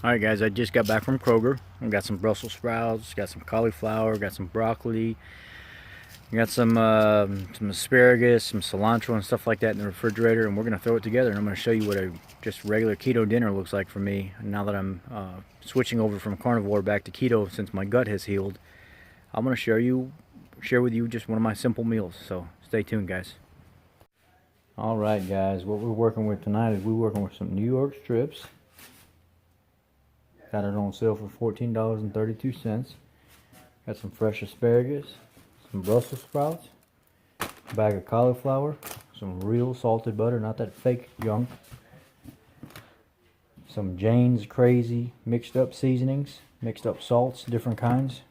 Alright guys, I just got back from Kroger. I got some Brussels sprouts, got some cauliflower, got some broccoli, got some asparagus, some cilantro and stuff like that in the refrigerator, and we're going to throw it together, and I'm going to show you what a just regular keto dinner looks like for me now that I'm switching over from carnivore back to keto since my gut has healed. I'm going to share with you just one of my simple meals, so stay tuned guys. Alright guys, what we're working with tonight is we're working with some New York strips. Got it on sale for $14.32. Got some fresh asparagus, some Brussels sprouts, a bag of cauliflower, some real salted butter, not that fake junk, some Jane's Crazy mixed up seasonings, mixed up salts, different kinds,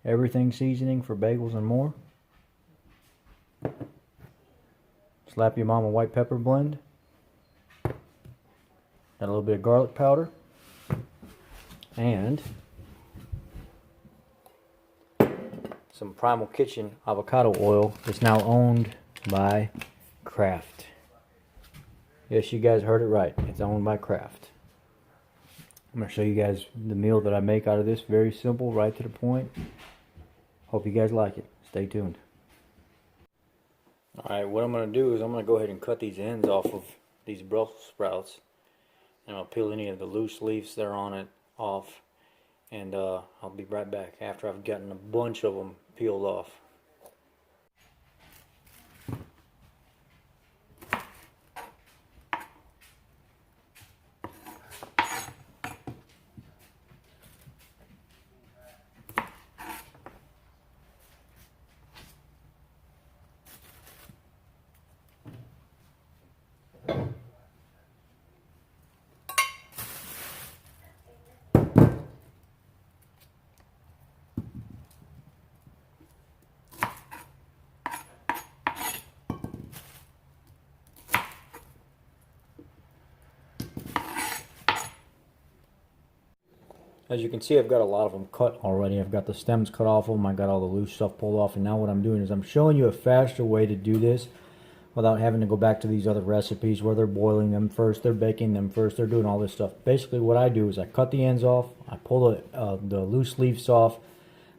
everything seasoning for bagels and more. Slap Your Mama white pepper blend. Got a little bit of garlic powder. And some Primal Kitchen avocado oil that's now owned by Kraft. Yes, you guys heard it right. It's owned by Kraft. I'm going to show you guys the meal that I make out of this. Very simple, right to the point. Hope you guys like it. Stay tuned. Alright, what I'm going to do is I'm going to go ahead and cut these ends off of these Brussels sprouts. And I'll peel any of the loose leaves that are on it off, and I'll be right back after I've gotten a bunch of them peeled off. As you can see, I've got a lot of them cut already. I've got the stems cut off of them. I got all the loose stuff pulled off. And now what I'm doing is I'm showing you a faster way to do this without having to go back to these other recipes where they're boiling them first, they're baking them first, they're doing all this stuff. Basically what I do is I cut the ends off, I pull the loose leaves off,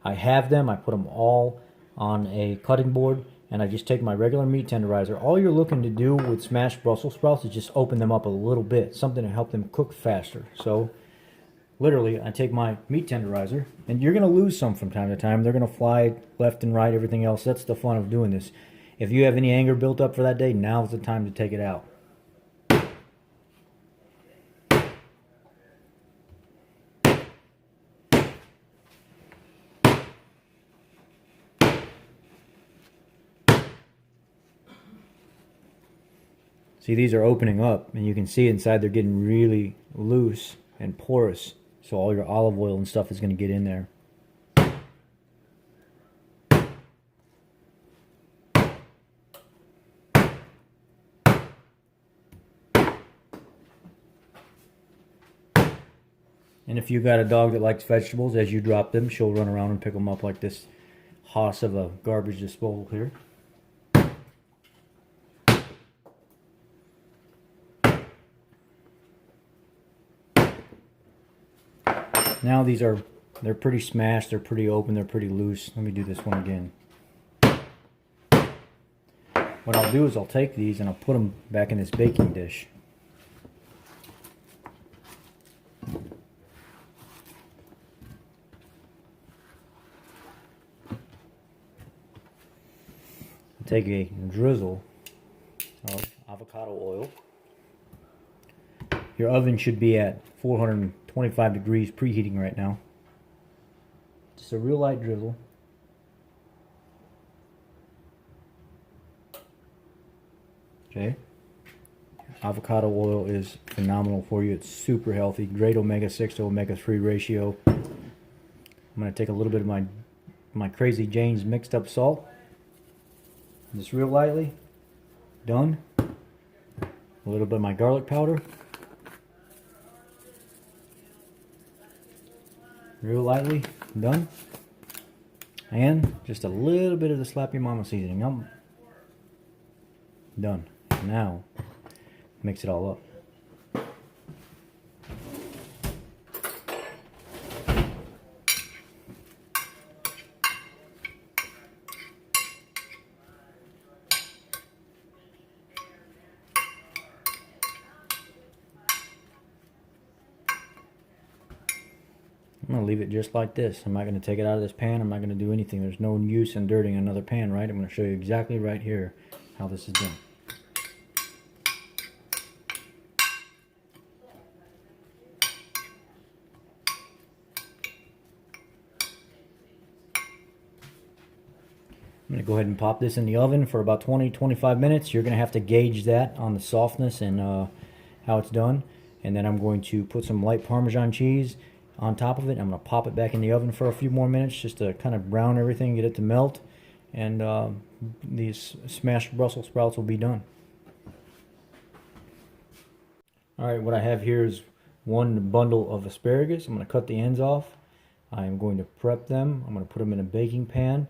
I have them, I put them all on a cutting board, and I just take my regular meat tenderizer. All you're looking to do with smashed Brussels sprouts is just open them up a little bit, something to help them cook faster. So literally, I take my meat tenderizer, and you're going to lose some from time to time. They're going to fly left and right, everything else. That's the fun of doing this. If you have any anger built up for that day, now's the time to take it out. See, these are opening up, and you can see inside they're getting really loose and porous. So all your olive oil and stuff is going to get in there. And if you got a dog that likes vegetables, as you drop them, she'll run around and pick them up like this hoss of a garbage disposal here. Now they're pretty smashed, they're pretty open, they're pretty loose. Let me do this one again. What I'll do is I'll take these and I'll put them back in this baking dish. Take a drizzle of avocado oil. Your oven should be at 425 degrees preheating right now. Just a real light drizzle. Okay. Avocado oil is phenomenal for you. It's super healthy. Great omega-6 to omega-3 ratio. I'm going to take a little bit of my Crazy Jane's mixed up salt. Just real lightly. Done. A little bit of my garlic powder. Real lightly. Done. And just a little bit of the Slap Your Mama seasoning. Done. Now, mix it all up. I'm going to leave it just like this. I'm not going to take it out of this pan. I'm not going to do anything. There's no use in dirtying another pan, right? I'm going to show you exactly right here how this is done. I'm going to go ahead and pop this in the oven for about 20-25 minutes. You're going to have to gauge that on the softness and how it's done. And then I'm going to put some light Parmesan cheese on top of it. I'm going to pop it back in the oven for a few more minutes just to kind of brown everything, get it to melt. And these smashed Brussels sprouts will be done. Alright, what I have here is one bundle of asparagus. I'm going to cut the ends off. I'm going to prep them. I'm going to put them in a baking pan.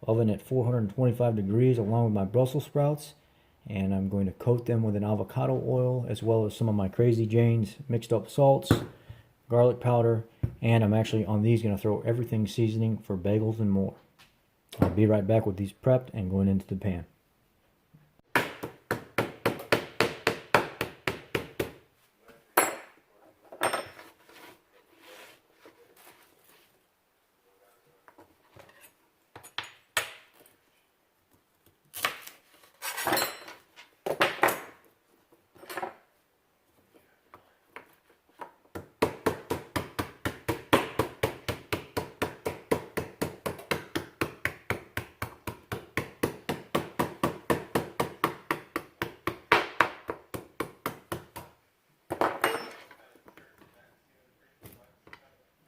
Oven at 425 degrees along with my Brussels sprouts, and I'm going to coat them with an avocado oil as well as some of my Crazy Jane's mixed up salts, garlic powder, and I'm actually on these going to throw everything seasoning for bagels and more. I'll be right back with these prepped and going into the pan.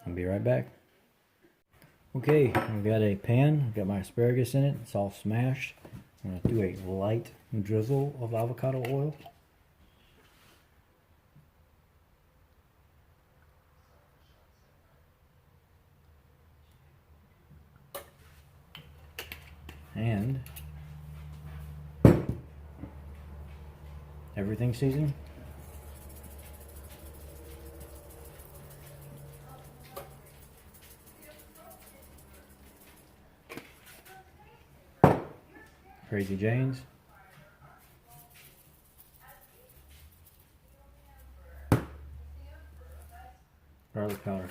I'll be right back. Okay, I've got a pan, I've got my asparagus in it, it's all smashed. I'm going to do a light drizzle of avocado oil. And everything seasoned. Crazy Jane's. Garlic powder.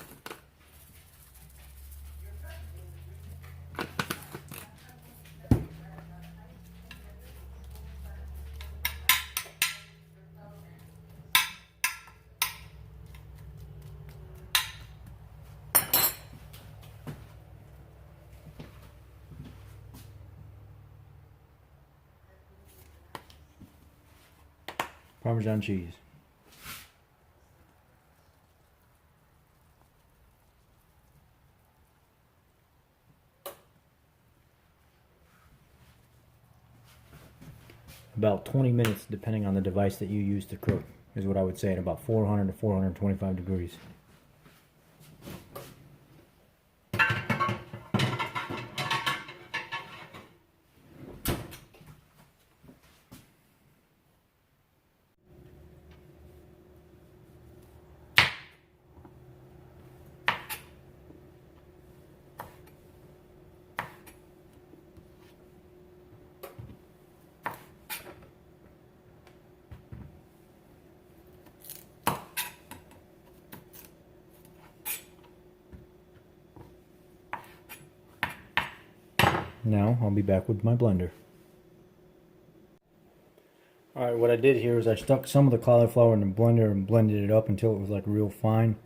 Parmesan cheese. About 20 minutes, depending on the device that you use to cook, is what I would say, at about 400 to 425 degrees. Now I'll be back with my blender. Alright, what I did here is I stuck some of the cauliflower in the blender and blended it up until it was like real fine,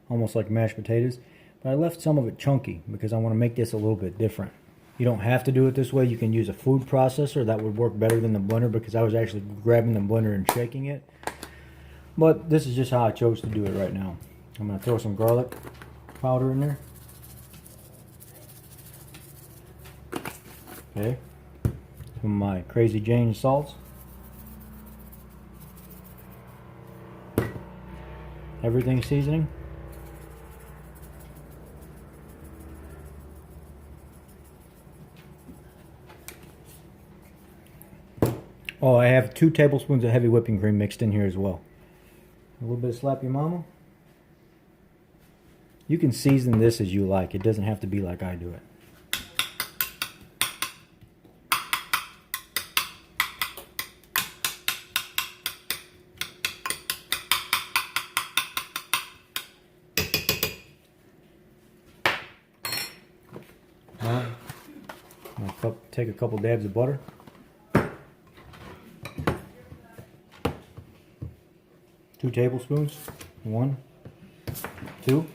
almost like mashed potatoes. But I left some of it chunky because I want to make this a little bit different. You don't have to do it this way. You can use a food processor. That would work better than the blender because I was actually grabbing the blender and shaking it. But this is just how I chose to do it right now. I'm going to throw some garlic powder in there. Okay, some of my Crazy Jane salts. Everything seasoning. Oh, I have 2 tablespoons of heavy whipping cream mixed in here as well. A little bit of Slap Your Mama. You can season this as you like. It doesn't have to be like I do it. take a couple dabs of butter. 2 tablespoons. 1, 2.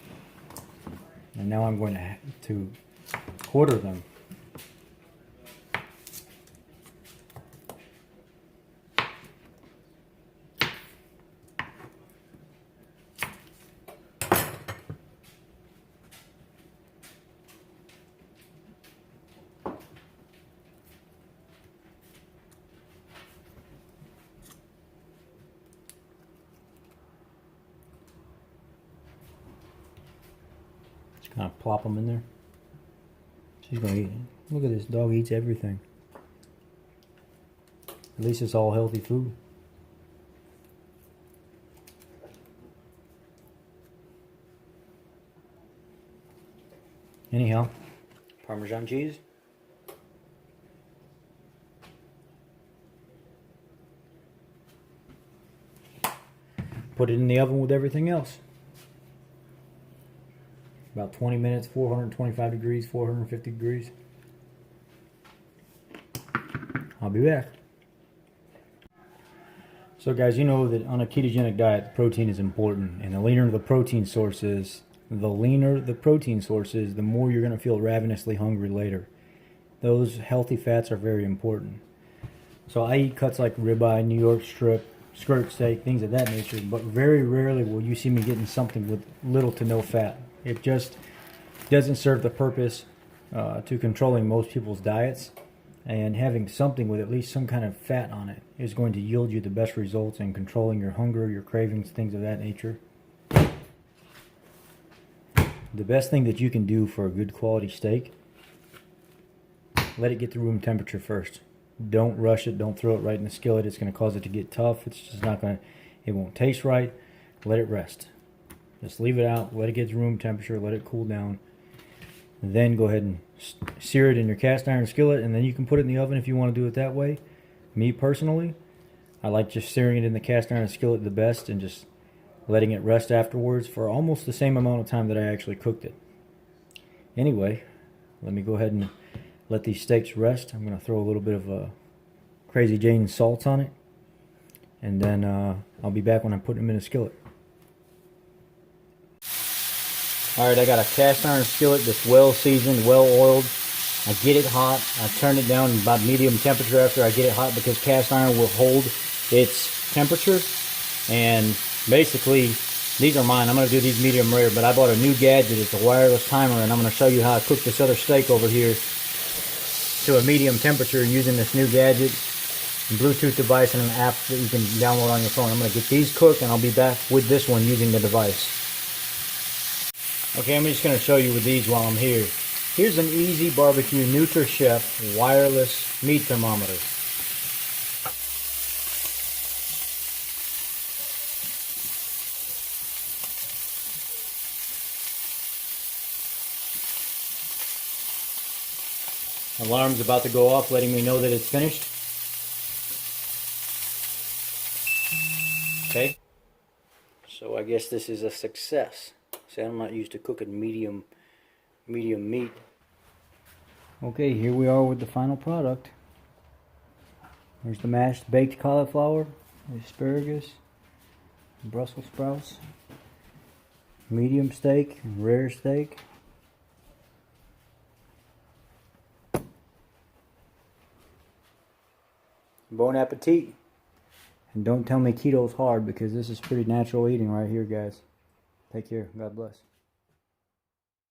And now I'm going to quarter them. Kind of plop them in there. She's gonna eat. Look at this dog, eats everything. At least it's all healthy food. Anyhow, Parmesan cheese. Put it in the oven with everything else. About 20 minutes, 425 degrees, 450 degrees. I'll be back. So guys, you know that on a ketogenic diet, protein is important. And the leaner the protein source is, the more you're going to feel ravenously hungry later. Those healthy fats are very important. So I eat cuts like ribeye, New York strip, skirt steak, things of that nature. But very rarely will you see me getting something with little to no fat. It just doesn't serve the purpose to controlling most people's diets, and having something with at least some kind of fat on it is going to yield you the best results in controlling your hunger, your cravings, things of that nature. The best thing that you can do for a good quality steak, let it get to room temperature first. Don't rush it, don't throw it right in the skillet. It's going to cause it to get tough. It's just not going to, it won't taste right. Let it rest. Just leave it out, let it get to room temperature, let it cool down. Then go ahead and sear it in your cast iron skillet, and then you can put it in the oven if you want to do it that way. Me personally, I like just searing it in the cast iron skillet the best and just letting it rest afterwards for almost the same amount of time that I actually cooked it. Anyway, let me go ahead and let these steaks rest. I'm going to throw a little bit of Crazy Jane salt on it, and then I'll be back when I put them in a skillet. Alright, I got a cast iron skillet that's well seasoned, well oiled. I get it hot. I turn it down about medium temperature after I get it hot, because cast iron will hold its temperature. And basically, these are mine. I'm going to do these medium rare, but I bought a new gadget. It's a wireless timer, and I'm going to show you how I cook this other steak over here to a medium temperature using this new gadget, Bluetooth device, and an app that you can download on your phone. I'm going to get these cooked, and I'll be back with this one using the device. Okay, I'm just going to show you with these while I'm here. Here's an easy barbecue NutriChef wireless meat thermometer. Alarm's about to go off, letting me know that it's finished. Okay, so I guess this is a success. See, I'm not used to cooking medium meat. Okay, here we are with the final product. There's the mashed baked cauliflower, asparagus, Brussels sprouts, medium steak, rare steak. Bon appetit. And don't tell me keto's hard, because this is pretty natural eating right here, guys. Take care. God bless.